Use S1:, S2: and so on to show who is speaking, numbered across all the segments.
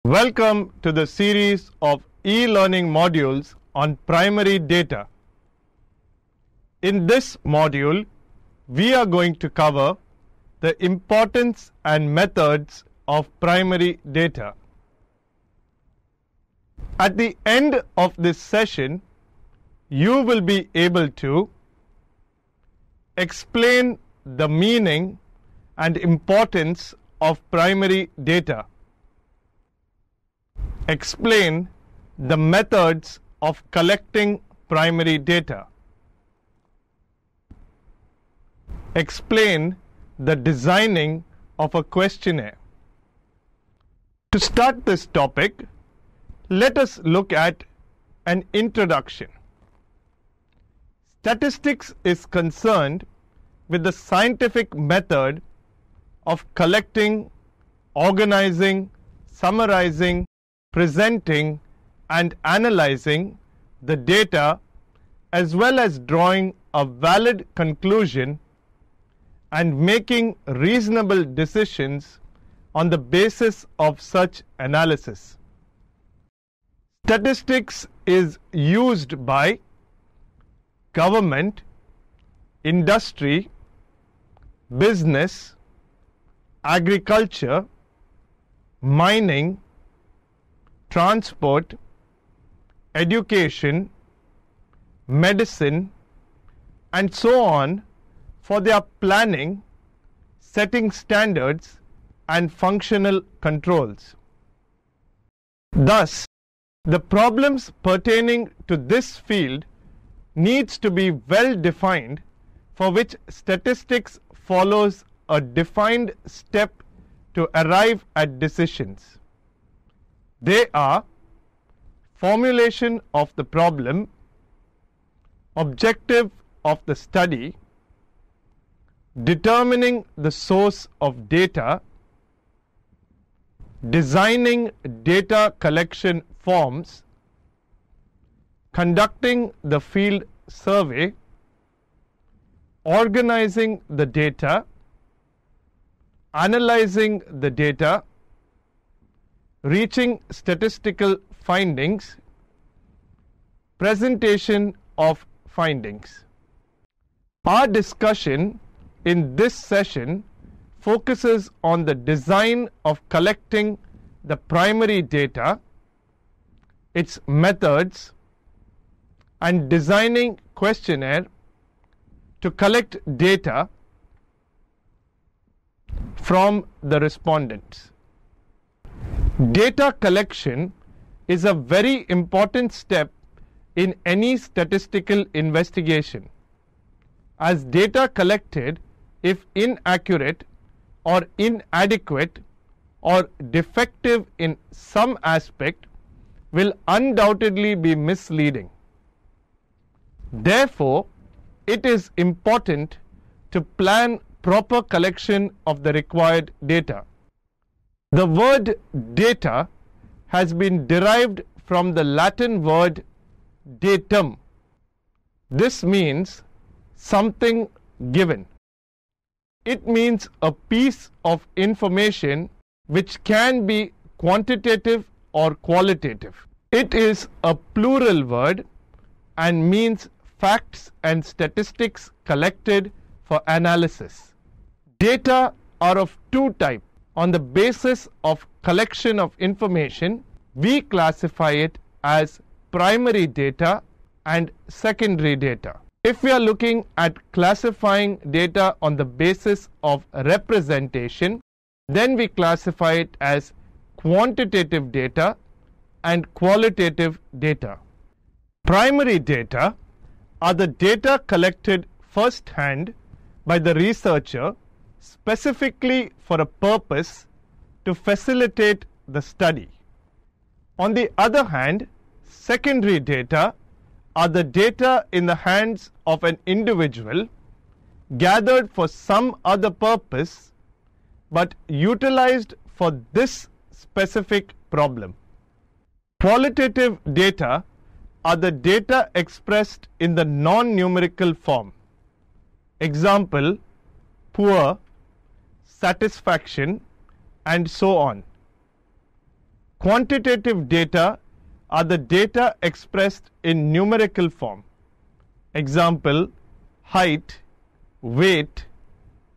S1: Welcome to the series of e-learning modules on primary data. In this module, we are going to cover the importance and methods of primary data. At the end of this session, you will be able to explain the meaning and importance of primary data, explain the methods of collecting primary data, explain the designing of a questionnaire. To start this topic, let us look at an introduction. Statistics is concerned with the scientific method of collecting, organizing, summarizing, presenting, and analyzing the data, as well as drawing a valid conclusion and making reasonable decisions on the basis of such analysis. Statistics is used by government, industry, business, agriculture, mining, transport, education, medicine, and so on for their planning, setting standards, and functional controls. Thus, the problems pertaining to this field needs to be well defined, for which statistics follows a defined step to arrive at decisions. They are formulation of the problem, objective of the study, determining the source of data, designing data collection forms, conducting the field survey, organizing the data, analyzing the data, reaching statistical findings, presentation of findings. Our discussion in this session focuses on the design of collecting the primary data, its methods, and designing questionnaire to collect data from the respondents. Data collection is a very important step in any statistical investigation, as data collected, if inaccurate or inadequate or defective in some aspect, will undoubtedly be misleading. Therefore, it is important to plan proper collection of the required data. The word data has been derived from the Latin word datum. This means something given. It means a piece of information which can be quantitative or qualitative. It is a plural word and means facts and statistics collected for analysis. Data are of two types. On the basis of collection of information, we classify it as primary data and secondary data. If we are looking at classifying data on the basis of representation, then we classify it as quantitative data and qualitative data. Primary data are the data collected first-hand by the researcher specifically for a purpose to facilitate the study. On the other hand, secondary data are the data in the hands of an individual gathered for some other purpose but utilized for this specific problem. Qualitative data are the data expressed in the non-numerical form. Example, poor, satisfaction, and so on. Quantitative data are the data expressed in numerical form. Example, height, weight,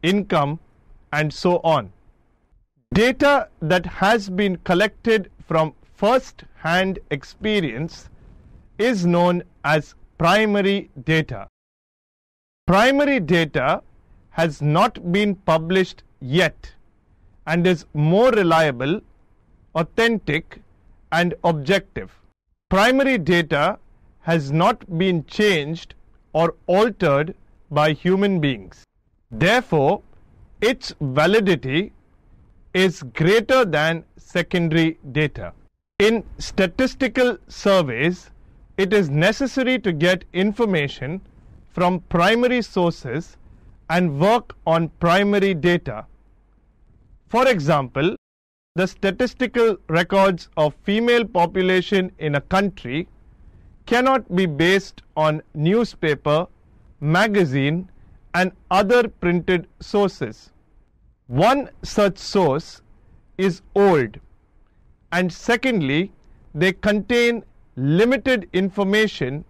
S1: income, and so on. Data that has been collected from first-hand experience is known as primary data. Primary data has not been published yet and is more reliable, authentic, and objective. Primary data has not been changed or altered by human beings. Therefore, its validity is greater than secondary data. In statistical surveys, it is necessary to get information from primary sources and work on primary data. For example, the statistical records of female population in a country cannot be based on newspaper, magazine, and other printed sources. One such source is old, and secondly, they contain limited information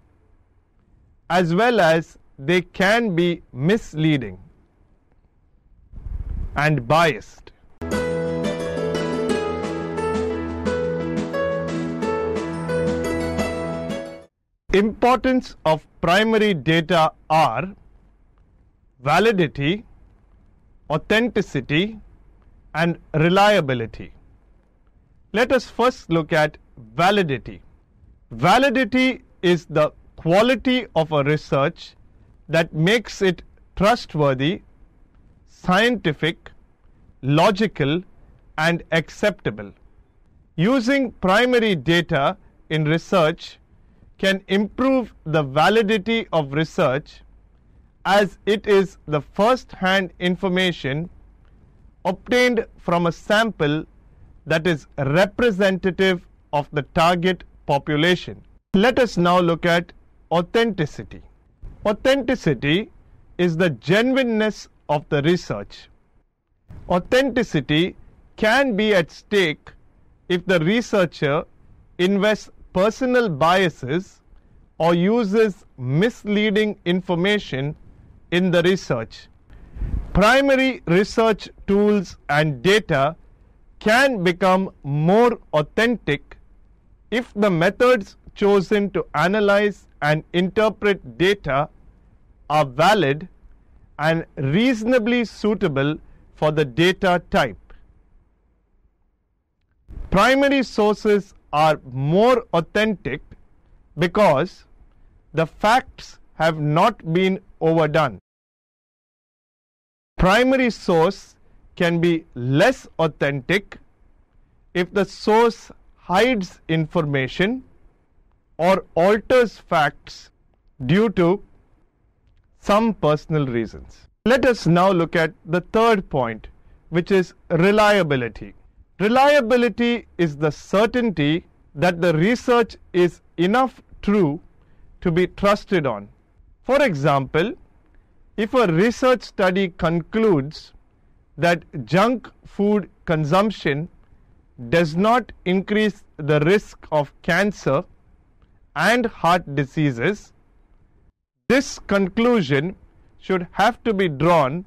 S1: as well as they can be misleading and biased. Importance of primary data are validity, authenticity, and reliability. Let us first look at validity. Validity is the quality of a research that makes it trustworthy, scientific, logical, and acceptable. Using primary data in research can improve the validity of research as it is the first-hand information obtained from a sample that is representative of the target population. Let us now look at authenticity. Authenticity is the genuineness of the research. Authenticity can be at stake if the researcher invests personal biases or uses misleading information in the research. Primary research tools and data can become more authentic if the methods chosen to analyze and interpret data are valid and reasonably suitable for the data type. Primary sources are more authentic because the facts have not been overdone. Primary source can be less authentic if the source hides information or alters facts due to some personal reasons. Let us now look at the third point, which is reliability. Reliability is the certainty that the research is enough true to be trusted on. For example, if a research study concludes that junk food consumption does not increase the risk of cancer and heart diseases, this conclusion should have to be drawn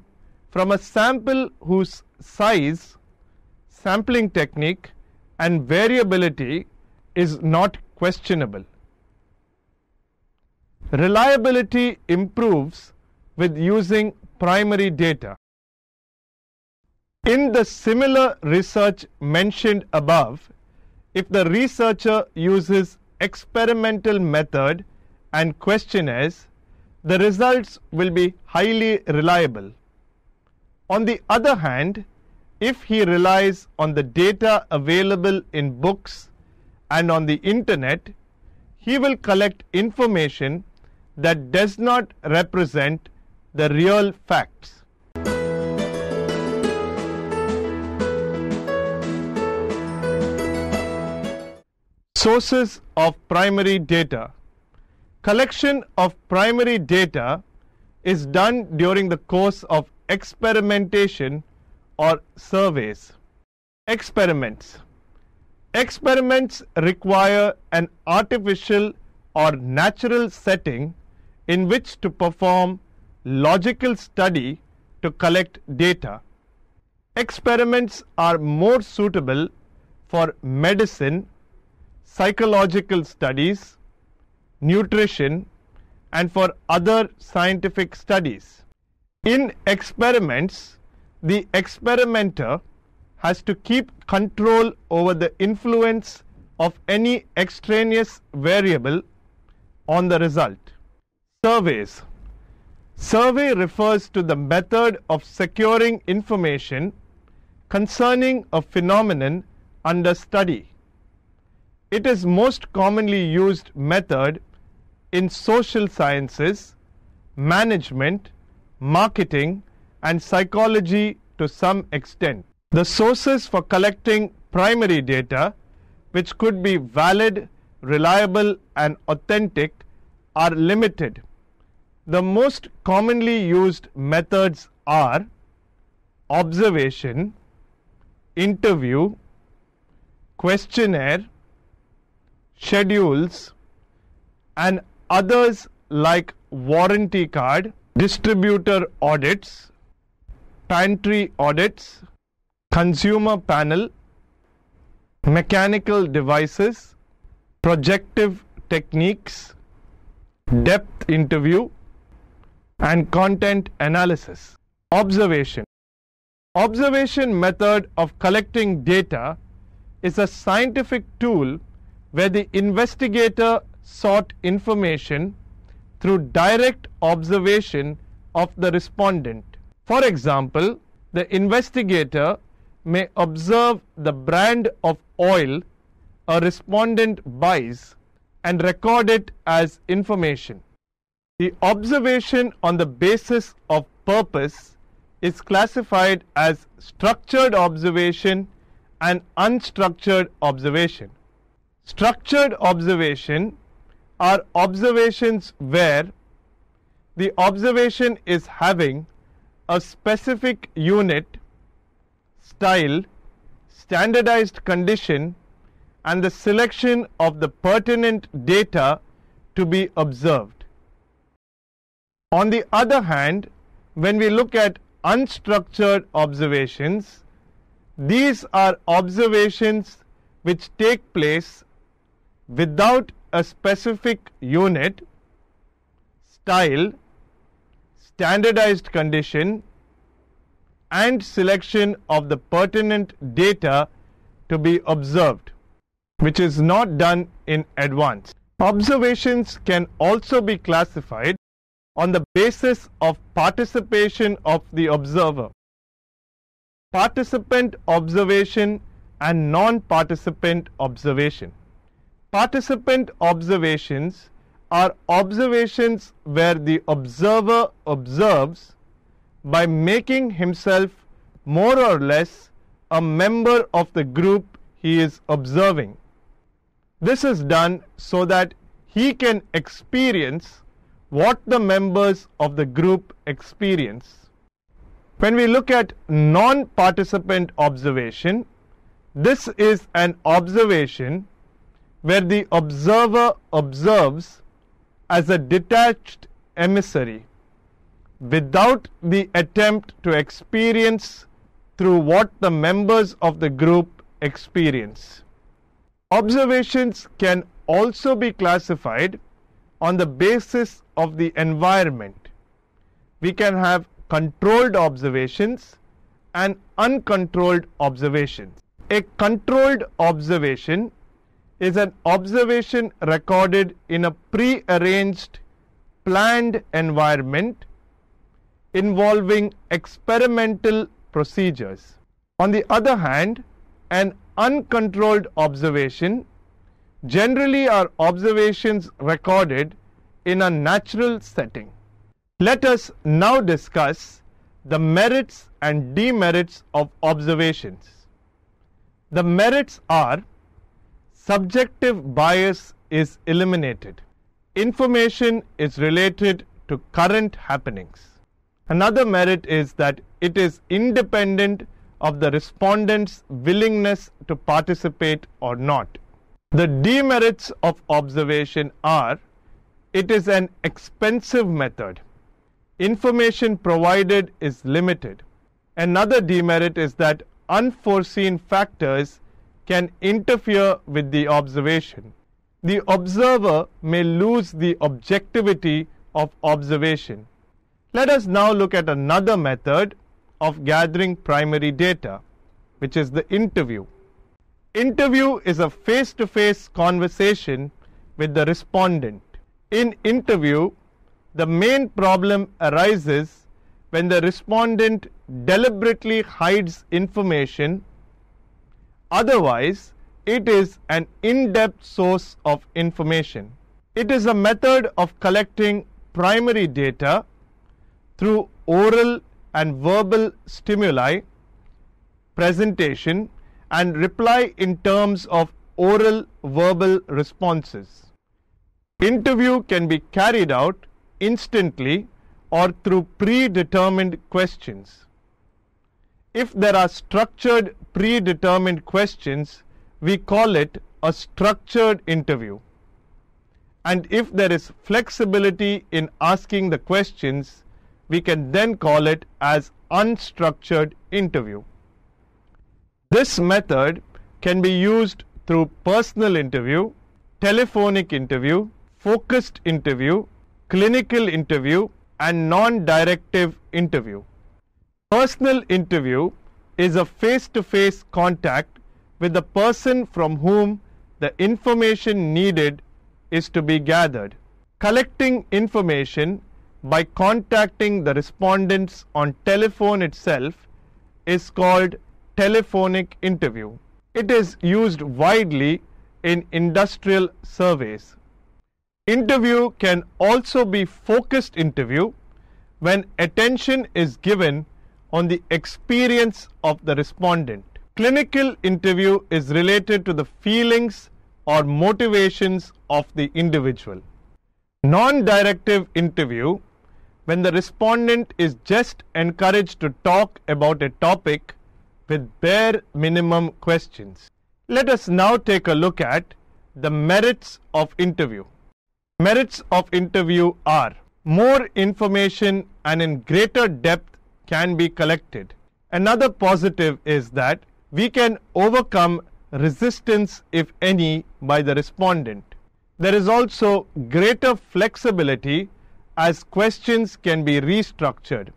S1: from a sample whose size, sampling technique, and variability is not questionable. Reliability improves with using primary data. In the similar research mentioned above, if the researcher uses experimental method and questionnaires, the results will be highly reliable. On the other hand, if he relies on the data available in books and on the internet, he will collect information that does not represent the real facts. Sources of primary data. Collection of primary data is done during the course of experimentation or surveys. Experiments. Experiments require an artificial or natural setting in which to perform logical study to collect data. Experiments are more suitable for medicine, psychological studies, nutrition, and for other scientific studies. In experiments, the experimenter has to keep control over the influence of any extraneous variable on the result. Surveys. Survey refers to the method of securing information concerning a phenomenon under study. It is most commonly used method in social sciences, management, marketing, and psychology to some extent. The sources for collecting primary data, which could be valid, reliable, and authentic, are limited. The most commonly used methods are observation, interview, questionnaire, schedules, and others like warranty card, distributor audits, pantry audits, consumer panel, mechanical devices, projective techniques, depth interview, and content analysis. Observation. Observation method of collecting data is a scientific tool where the investigator sought information through direct observation of the respondent. For example, the investigator may observe the brand of oil a respondent buys and record it as information. The observation on the basis of purpose is classified as structured observation and unstructured observation. Structured observation are observations where the observation is having a specific unit, style, standardized condition, and the selection of the pertinent data to be observed. On the other hand, when we look at unstructured observations, these are observations which take place without a specific unit, style, standardized condition, and selection of the pertinent data to be observed, which is not done in advance. Observations can also be classified on the basis of participation of the observer. Participant observation and non-participant observation. Participant observations are observations where the observer observes by making himself more or less a member of the group he is observing. This is done so that he can experience what the members of the group experience. When we look at non-participant observation, this is an observation where the observer observes as a detached emissary without the attempt to experience through what the members of the group experience. Observations can also be classified on the basis of the environment. We can have controlled observations and uncontrolled observations. A controlled observation is an observation recorded in a pre-arranged, planned environment involving experimental procedures. On the other hand, an uncontrolled observation generally are observations recorded in a natural setting. Let us now discuss the merits and demerits of observations. The merits are: subjective bias is eliminated. Information is related to current happenings. Another merit is that it is independent of the respondent's willingness to participate or not. The demerits of observation are: it is an expensive method. Information provided is limited. Another demerit is that unforeseen factors can interfere with the observation. The observer may lose the objectivity of observation. Let us now look at another method of gathering primary data, which is the interview. Interview is a face-to-face conversation with the respondent. In interview, the main problem arises when the respondent deliberately hides information. Otherwise, it is an in-depth source of information. It is a method of collecting primary data through oral and verbal stimuli, presentation, and reply in terms of oral verbal responses. Interview can be carried out instantly or through predetermined questions. If there are structured predetermined questions, we call it a structured interview. And if there is flexibility in asking the questions, we can then call it as unstructured interview. This method can be used through personal interview, telephonic interview, focused interview, clinical interview, and non-directive interview. Personal interview is a face-to-face contact with the person from whom the information needed is to be gathered. Collecting information by contacting the respondents on telephone itself is called telephonic interview. It is used widely in industrial surveys. Interview can also be focused interview when attention is given on the experience of the respondent. Clinical interview is related to the feelings or motivations of the individual. Non-directive interview, when the respondent is just encouraged to talk about a topic with bare minimum questions. Let us now take a look at the merits of interview. Merits of interview are: more information and in greater depth can be collected. Another positive is that we can overcome resistance, if any, by the respondent. There is also greater flexibility as questions can be restructured.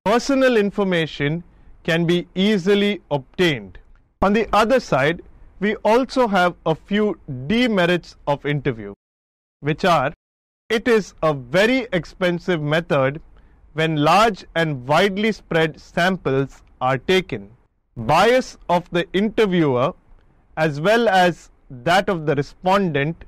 S1: Personal information can be easily obtained. On the other side, we also have a few demerits of interview, which are: it is a very expensive method when large and widely spread samples are taken. Bias of the interviewer as well as that of the respondent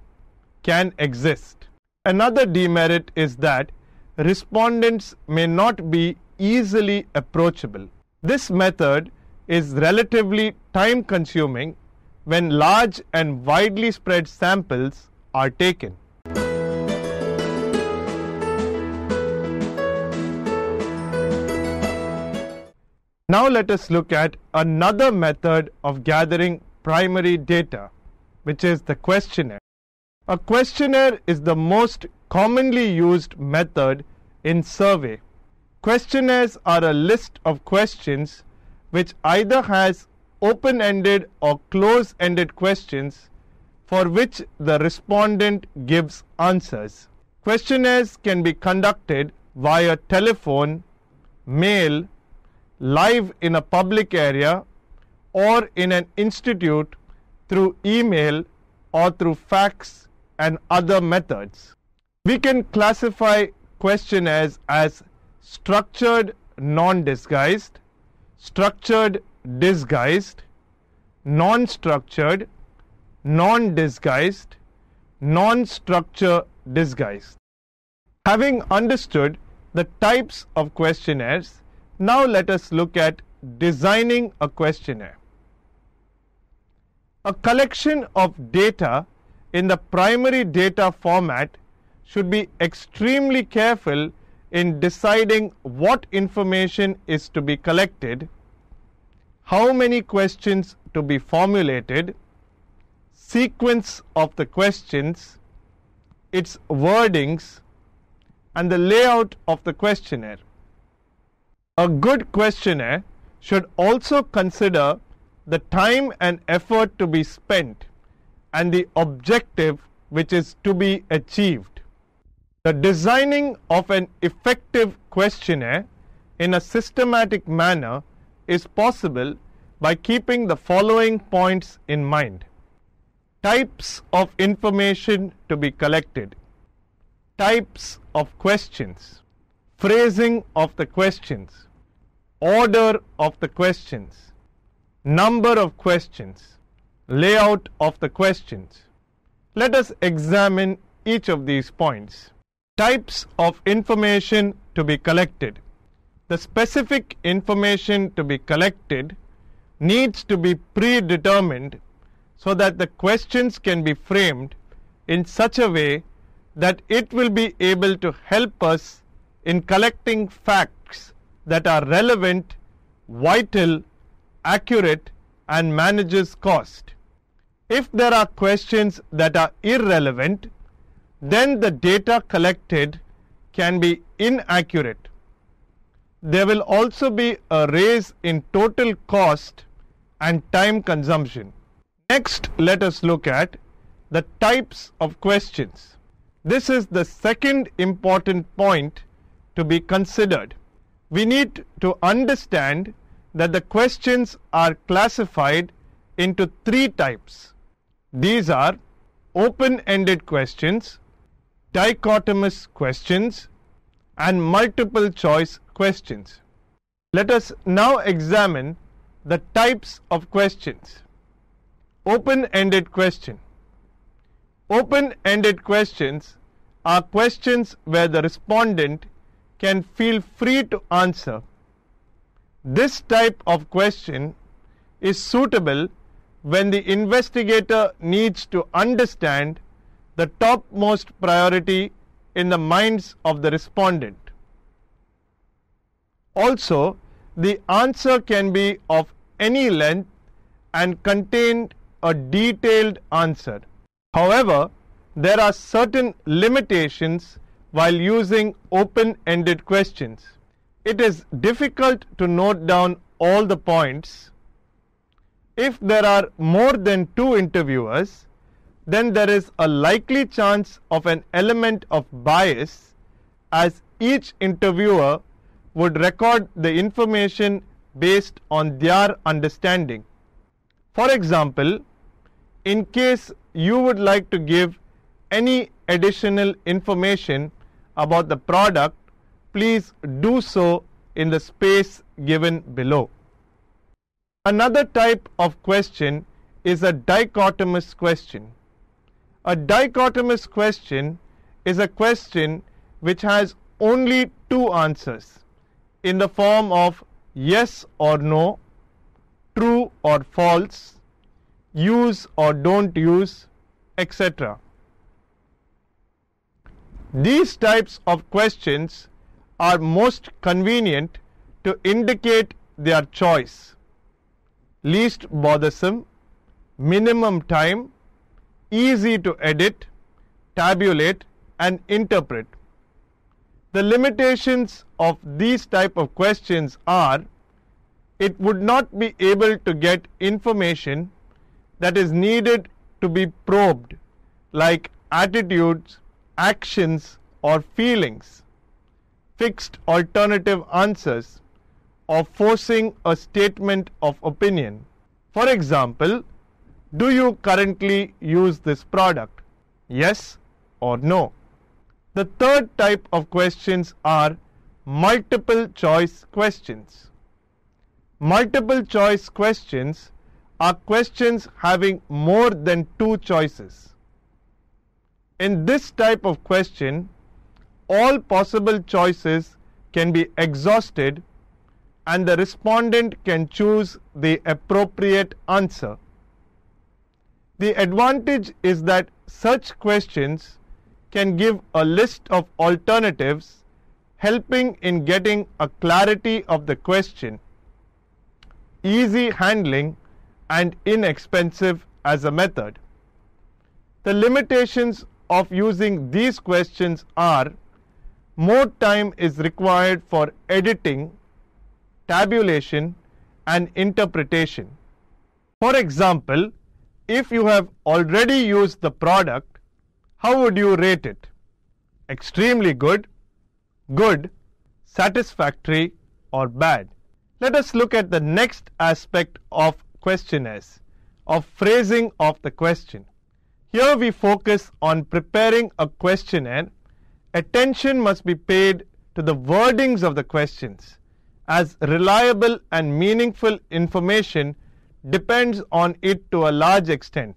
S1: can exist. Another demerit is that respondents may not be easily approachable. This method is relatively time consuming when large and widely spread samples are taken. Now let us look at another method of gathering primary data, which is the questionnaire. A questionnaire is the most commonly used method in survey. Questionnaires are a list of questions which either has open-ended or close-ended questions for which the respondent gives answers. Questionnaires can be conducted via telephone, mail, live in a public area, or in an institute through email or through fax and other methods. We can classify questionnaires as structured non-disguised, structured disguised, non-structured, non-disguised, non-structure disguised. Having understood the types of questionnaires, now let us look at designing a questionnaire. A collection of data in the primary data format should be extremely careful in deciding what information is to be collected, how many questions to be formulated, sequence of the questions, its wordings, and the layout of the questionnaire. A good questionnaire should also consider the time and effort to be spent and the objective which is to be achieved. The designing of an effective questionnaire in a systematic manner is possible by keeping the following points in mind. Types of information to be collected, types of questions, phrasing of the questions, order of the questions, number of questions, layout of the questions. Let us examine each of these points. Types of information to be collected. The specific information to be collected needs to be predetermined so that the questions can be framed in such a way that it will be able to help us in collecting facts that are relevant, vital, accurate, and manages cost. If there are questions that are irrelevant, then the data collected can be inaccurate. There will also be a raise in total cost and time consumption. Next, let us look at the types of questions. This is the second important point to be considered. We need to understand that the questions are classified into three types. These are open-ended questions, dichotomous questions, and multiple choice questions. Let us now examine the types of questions. Open-ended question. Open-ended questions are questions where the respondent can feel free to answer. This type of question is suitable when the investigator needs to understand the topmost priority in the minds of the respondent. Also, the answer can be of any length and contain a detailed answer. However, there are certain limitations while using open-ended questions. It is difficult to note down all the points. If there are more than 2 interviewers, then there is a likely chance of an element of bias, as each interviewer would record the information based on their understanding. For example, in case you would like to give any additional information about the product, please do so in the space given below. Another type of question is a dichotomous question. A dichotomous question is a question which has only 2 answers in the form of yes or no, true or false, use or don't use, etc. These types of questions are most convenient to indicate their choice: least bothersome, minimum time, easy to edit, tabulate, and interpret. The limitations of these type of questions are: it would not be able to get information that is needed to be probed, like attitudes, actions, or feelings, fixed alternative answers, or forcing a statement of opinion. For example, do you currently use this product? Yes or no. The third type of questions are multiple choice questions. Multiple choice questions are questions having more than 2 choices. In this type of question, all possible choices can be exhausted and the respondent can choose the appropriate answer. The advantage is that such questions can give a list of alternatives, helping in getting a clarity of the question. easy handling and inexpensive as a method. The limitations of using these questions are: more time is required for editing, tabulation, and interpretation. For example, if you have already used the product, how would you rate it? Extremely good, good, satisfactory, or bad? Let us look at the next aspect of questionnaires, of phrasing of the question. Here we focus on preparing a questionnaire. Attention must be paid to the wordings of the questions, as reliable and meaningful information depends on it to a large extent.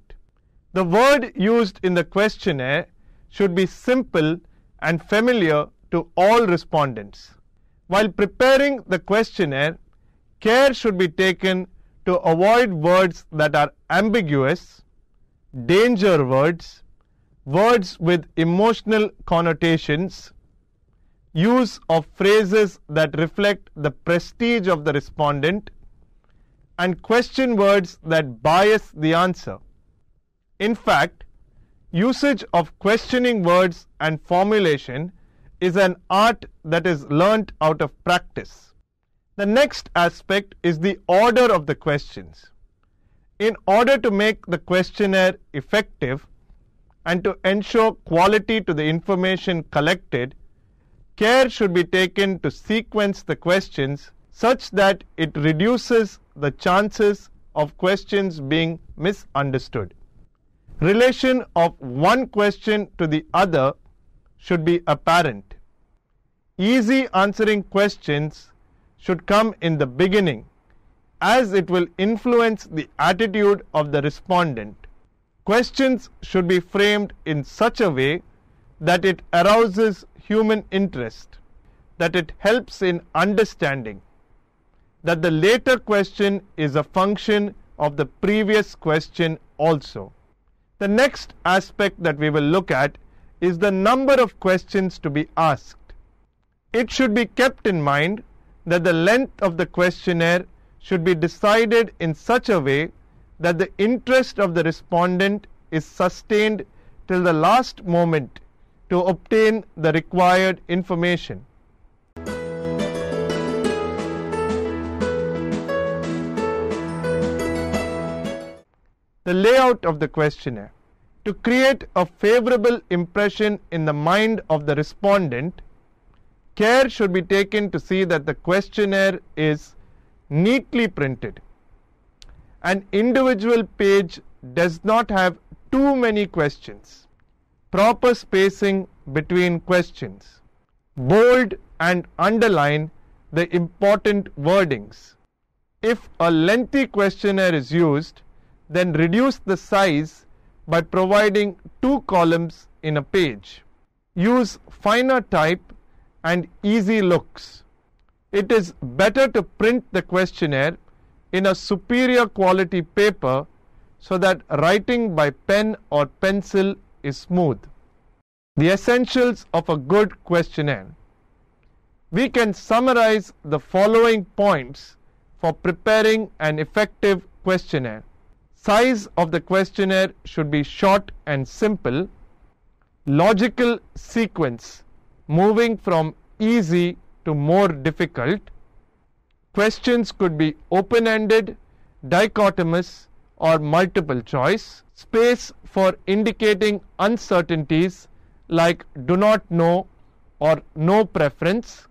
S1: The word used in the questionnaire should be simple and familiar to all respondents. While preparing the questionnaire, care should be taken to avoid words that are ambiguous, danger words, words with emotional connotations, use of phrases that reflect the prestige of the respondent, and question words that bias the answer. In fact, usage of questioning words and formulation is an art that is learnt out of practice. The next aspect is the order of the questions. In order to make the questionnaire effective and to ensure quality to the information collected, care should be taken to sequence the questions such that it reduces the chances of questions being misunderstood. Relation of one question to the other should be apparent. Easy answering questions should come in the beginning, as it will influence the attitude of the respondent. Questions should be framed in such a way that it arouses human interest, that it helps in understanding, that the later question is a function of the previous question also. The next aspect that we will look at is the number of questions to be asked. It should be kept in mind that the length of the questionnaire should be decided in such a way that the interest of the respondent is sustained till the last moment to obtain the required information. The layout of the questionnaire. To create a favorable impression in the mind of the respondent, care should be taken to see that the questionnaire is neatly printed. An individual page does not have too many questions. Proper spacing between questions. Bold and underline the important wordings. If a lengthy questionnaire is used, then reduce the size by providing 2 columns in a page. Use finer type and easy looks. It is better to print the questionnaire in a superior quality paper so that writing by pen or pencil is smooth. The essentials of a good questionnaire. We can summarize the following points for preparing an effective questionnaire. Size of the questionnaire should be short and simple. Logical sequence, moving from easy to more difficult. Questions could be open-ended, dichotomous, or multiple choice. Space for indicating uncertainties like do not know or no preference.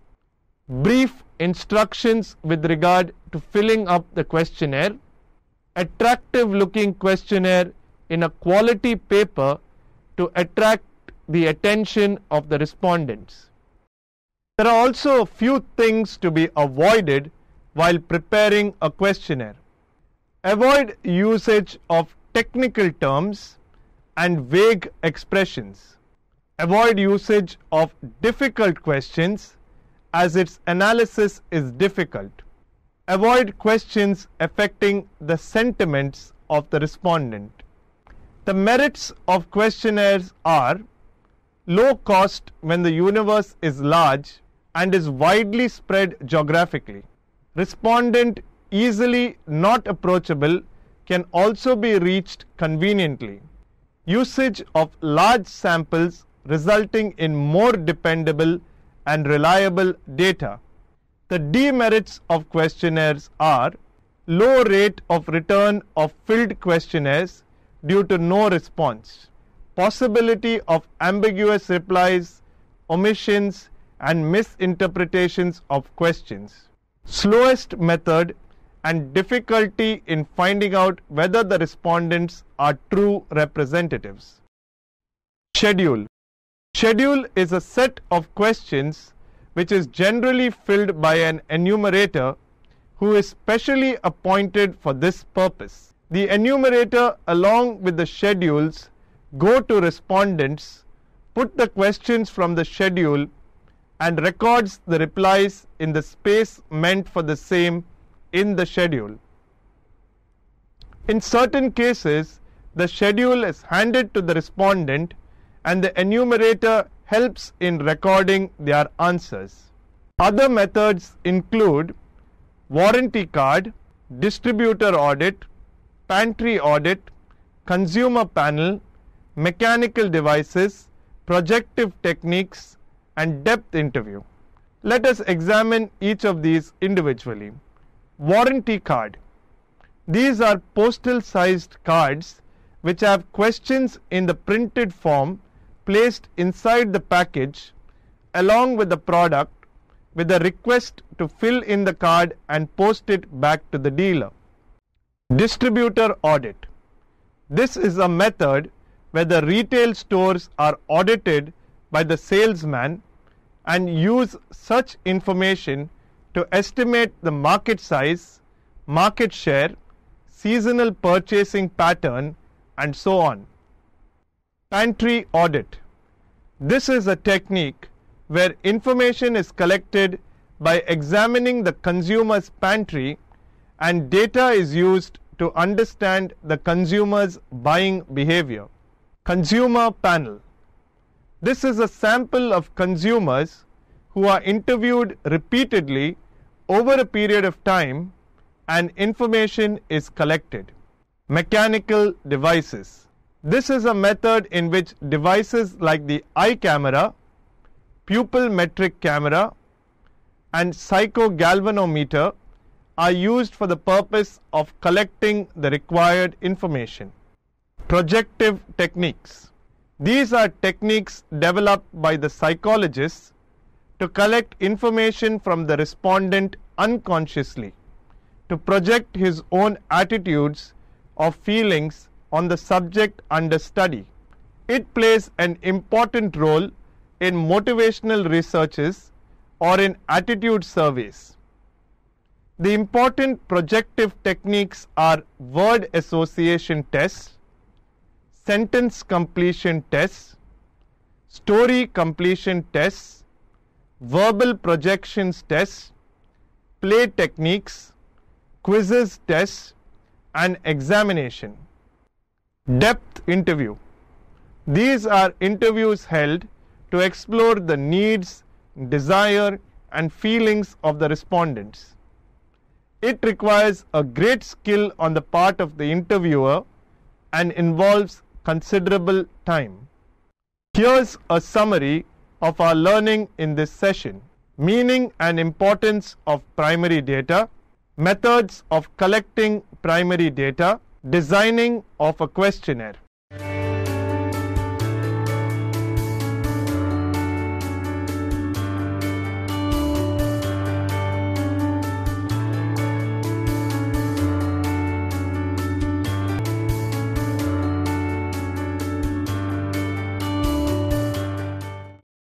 S1: Brief instructions with regard to filling up the questionnaire. Attractive looking questionnaire in a quality paper to attract the attention of the respondents. There are also a few things to be avoided while preparing a questionnaire. Avoid usage of technical terms and vague expressions. Avoid usage of difficult questions as its analysis is difficult. Avoid questions affecting the sentiments of the respondent. The merits of questionnaires are low cost when the universe is large and is widely spread geographically. Respondent easily not approachable can also be reached conveniently. Usage of large samples resulting in more dependable and reliable data. The demerits of questionnaires are low rate of return of filled questionnaires due to no response, possibility of ambiguous replies, omissions and misinterpretations of questions, slowest method and difficulty in finding out whether the respondents are true representatives. Schedule. Schedule is a set of questions which is generally filled by an enumerator who is specially appointed for this purpose. The enumerator along with the schedules go to respondents, put the questions from the schedule and records the replies in the space meant for the same in the schedule. In certain cases, the schedule is handed to the respondent and the enumerator helps in recording their answers. Other methods include warranty card, distributor audit, pantry audit, consumer panel, mechanical devices, projective techniques, and depth interview. Let us examine each of these individually. Warranty card. These are postal sized cards which have questions in the printed form placed inside the package along with the product with a request to fill in the card and post it back to the dealer. Distributor audit. This is a method where the retail stores are audited by the salesman and use such information to estimate the market size, market share, seasonal purchasing pattern, and so on. Pantry audit. This is a technique where information is collected by examining the consumer's pantry and data is used to understand the consumer's buying behavior. Consumer panel. This is a sample of consumers who are interviewed repeatedly over a period of time and information is collected. Mechanical devices. This is a method in which devices like the eye camera, pupil metric camera, and psychogalvanometer are used for the purpose of collecting the required information. Projective techniques. These are techniques developed by the psychologists to collect information from the respondent unconsciously, to project his own attitudes or feelings on the subject under study. It plays an important role in motivational researches or in attitude surveys. The important projective techniques are word association tests, sentence completion tests, story completion tests, verbal projections tests, play techniques, quizzes tests, and examination. Depth interview. These are interviews held to explore the needs, desire, and feelings of the respondents. It requires a great skill on the part of the interviewer and involves considerable time. Here's a summary of our learning in this session: meaning and importance of primary data, methods of collecting primary data, designing of a questionnaire.